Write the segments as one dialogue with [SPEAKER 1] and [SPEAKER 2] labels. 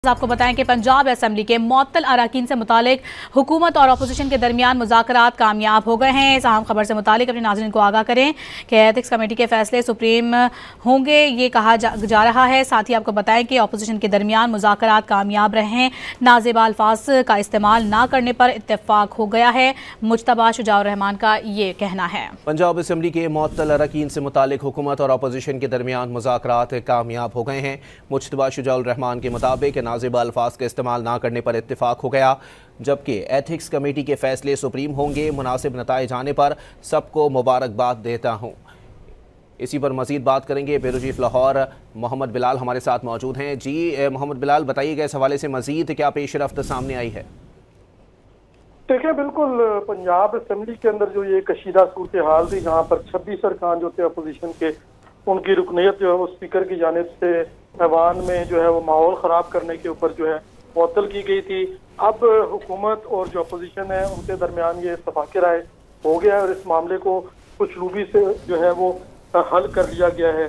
[SPEAKER 1] आपको बताएं कि पंजाब असेंबली के मुअत्तल अराकीन से मुतालिक हुकूमत और अपोजिशन के दरमियान मुज़ाकरात कामयाब हो गए हैं। इस अहम खबर से मुतालिक अपने नाज़रीन को आगाह करें कि एथिक्स कमेटी के फैसले सुप्रीम होंगे, ये कहा जा रहा है। साथ ही आपको बताएं कि अपोजिशन के दरमियान मुज़ाकरात कामयाब रहे हैं। नाज़ेबा अल्फाज का इस्तेमाल न करने पर इत्तेफाक हो गया है। मुज्तबा शुजाउर रहमान का ये कहना है।
[SPEAKER 2] पंजाब असेंबली के मुअत्तल अराकीन से मुतालिक हुकूमत और अपोजिशन के दरमियान मुज़ाकरात कामयाब हो गए हैं। मुज्तबा शुजाउर रहमान के मुताबिक नाज़ेबा अल्फाज का इस्तेमाल ना करने पर इत्तेफाक हो गया, जबकि एथिक्स कमेटी के फैसले सुप्रीम होंगे। मुनासिब नताइज आने पर सबको मुबारकबाद देता हूँ। इसी पर मजीद बात करेंगे। ब्यूरो चीफ लाहौर मोहम्मद बिलाल हमारे साथ मौजूद हैं। जी मोहम्मद बिलाल, बताइएगा इस हवाले से मजीद क्या पेशरफ्त सामने आई है?
[SPEAKER 3] देखिए, बिल्कुल पंजाब असेंबली के अंदर जो ये कशीदा सूरत हाल थी, जहाँ पर 26 अरकान जो थे अपोजिशन के, उनकी रुकनीत जो है वो स्पीकर की जानिब से ऐवान में जो है वो माहौल ख़राब करने के ऊपर जो है मुअत्तल की गई थी। अब हुकूमत और जो अपोजिशन है उनके दरमियान ये इत्तफाक राय हो गया है और इस मामले को कुछ लूबी से जो है वो हल कर लिया गया है।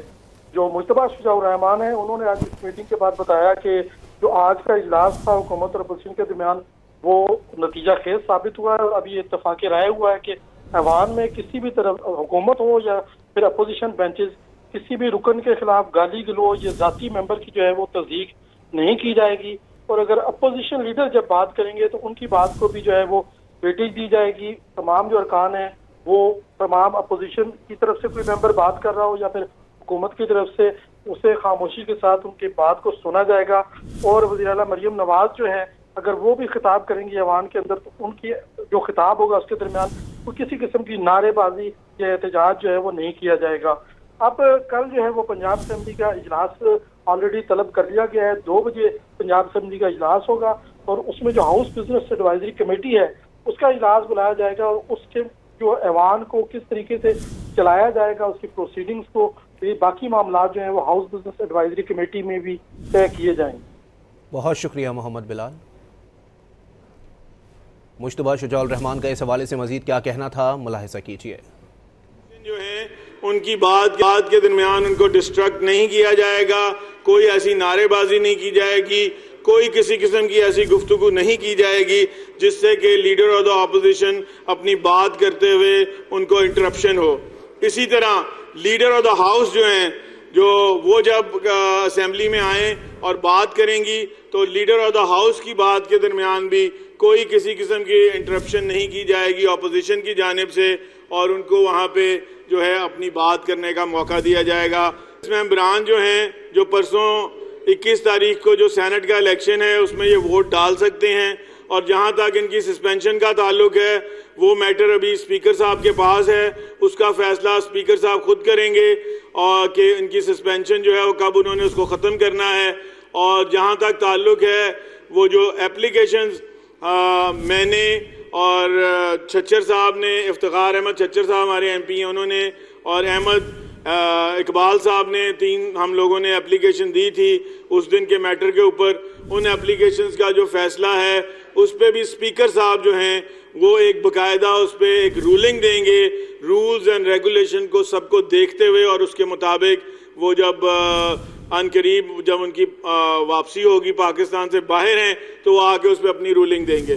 [SPEAKER 3] जो मुज्तबा शुजाउर रहमान है, उन्होंने आज इस मीटिंग के बाद बताया कि जो आज का इजलास था हुकूमत और अपोजिशन के दरमियान, वो नतीजा खेज साबित हुआ है और अभी ये इत्तफाक राय हुआ है कि ऐवान में किसी भी तरफ हुकूमत हो या फिर अपोजिशन बेंचेस, किसी भी रुकन के खिलाफ गाली गलौज या जाती मेंबर की जो है वो तस्दीक नहीं की जाएगी। और अगर अपोजिशन लीडर जब बात करेंगे तो उनकी बात को भी जो है वो वेटेज दी जाएगी। तमाम जो अरकान हैं वो तमाम अपोजिशन की तरफ से कोई मेंबर बात कर रहा हो या फिर हुकूमत की तरफ से, उसे खामोशी के साथ उनकी बात को सुना जाएगा। और वज़ीर आला मरियम नवाज जो है, अगर वो भी खिताब करेंगी ऐवान के अंदर, तो उनकी जो खिताब होगा उसके दरमियान वो किसी किस्म की नारेबाजी या एहतजाज जो है वो नहीं किया जाएगा। अब कल जो है वो पंजाब असेंबली का इजलास ऑलरेडी तलब कर लिया गया है। 2 बजे पंजाब असेंबली का इजलास होगा और उसमें जो हाउस बिजनेस एडवाइजरी कमेटी है उसका इजलास बुलाया जाएगा और उसके जो ऐवान को किस तरीके से चलाया जाएगा, उसकी प्रोसीडिंग्स को, ये बाकी मामला जो है वो हाउस बिजनेस एडवाइजरी कमेटी में भी तय किए जाएंगे।
[SPEAKER 2] बहुत शुक्रिया मोहम्मद बिलाल। मुज्तबा शुजाउर रहमान का इस हवाले से मजीद क्या कहना था, मुलाहिजा कीजिए।
[SPEAKER 4] जो है उनकी बात के दरमियान उनको डिस्ट्रक्ट नहीं किया जाएगा, कोई ऐसी नारेबाजी नहीं की जाएगी, कोई किसी किस्म की ऐसी गुफ्तगू नहीं की जाएगी जिससे कि लीडर ऑफ द ऑपोजिशन अपनी बात करते हुए उनको इंटरप्शन हो। इसी तरह लीडर ऑफ द हाउस जो हैं, जो वो जब असेंबली में आए और बात करेंगी तो लीडर ऑफ द हाउस की बात के दरमियान भी कोई किसी किस्म की इंटरप्शन नहीं की जाएगी अपोजिशन की जानिब से, और उनको वहाँ पे जो है अपनी बात करने का मौका दिया जाएगा। इसमें मेंबरान जो हैं, जो परसों 21 तारीख को जो सेनेट का इलेक्शन है उसमें ये वोट डाल सकते हैं। और जहाँ तक इनकी सस्पेंशन का ताल्लुक है, वो मैटर अभी स्पीकर साहब के पास है, उसका फैसला स्पीकर साहब खुद करेंगे और कि इनकी सस्पेंशन जो है वो कब उन्होंने उसको ख़त्म करना है। और जहाँ तक ताल्लुक है वो जो एप्लीकेशंस मैंने और छच्चर साहब ने, इफ्तिखार अहमद छच्चर साहब हमारे MP हैं, उन्होंने, और अहमद इकबाल साहब ने, 3 हम लोगों ने एप्लीकेशन दी थी उस दिन के मैटर के ऊपर। उन एप्लीकेशंस का जो फैसला है उस पर भी स्पीकर साहब जो हैं वो एक बाकायदा उस पर एक रूलिंग देंगे, रूल्स एंड रेगुलेशन को सबको देखते हुए, और उसके मुताबिक वो जब अनकरीब जब उनकी वापसी होगी पाकिस्तान से बाहर हैं तो वो आके उस पर अपनी रूलिंग देंगे।